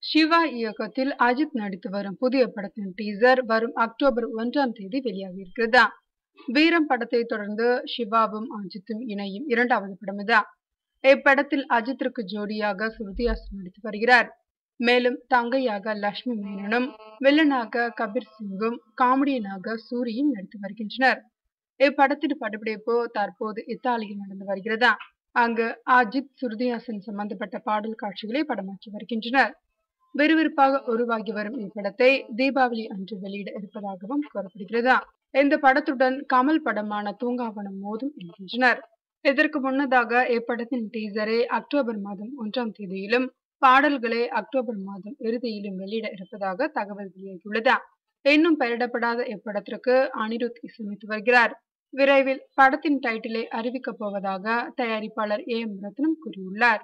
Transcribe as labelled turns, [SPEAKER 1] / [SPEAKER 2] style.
[SPEAKER 1] சிவா இயக்கத்தில் அஜித் நடித்து வரும் புதிய படத்தின் டீசர் வரும் அக்டோபர் 1ஆம் தேதி வெளியாகியிருக்கிறது. வீரம் படத்தை தொடர்ந்து சிவாவும் அஜித்தும் இணையும் இரண்டாவது படம் இதுதான். இப்படத்தில் அஜித்திற்கு ஜோடியாக ஸ்ருதிஹாசன் நடித்து வருகிறார். மேலும் தங்கையாக லட்சுமி மேனனும், வில்லனாக கபீர் சிங்கும், காமெடியனாக சூரியும் நடித்து வருகின்றனர். இப்படத்தின் படப்பிடிப்பு தற்போது இத்தாலியில் நடந்து வருகிறது. அங்கு அஜித் ஸ்ருதிஹாசன் சம்பந்தப்பட்ட பாடல் காட்சிகளை படமாக்கி வருகின்றனர். விறுவிறுப்பாக உருவாகி வரும் இப்படத்தை தீபாவளி அன்று வெளியிட இருப்பதாகவும் கூறப்படுகிறது. இந்த படத்துடன் கமல் படமான தூங்காவனம் மோதும் என்கின்றனர். இதற்கு முன்னதாக இப்படத்தின் டீசரை அக்டோபர் மாதம் 1ஆம் தேதியிலும் பாடல்களை அக்டோபர் மாதம் இறுதியிலும் வெளியிட இருப்பதாக தகவல் வெளியாகியுள்ளது. இன்னும் பெயரிடப்படாத இப்படத்திற்கு அனிருத் இசையமைத்து வருகிறார். விரைவில் படத்தின் டைட்டிலை அறிவிக்கப் போவதாக தயாரிப்பாளர் AM ரத்னம் கூறியுள்ளார்.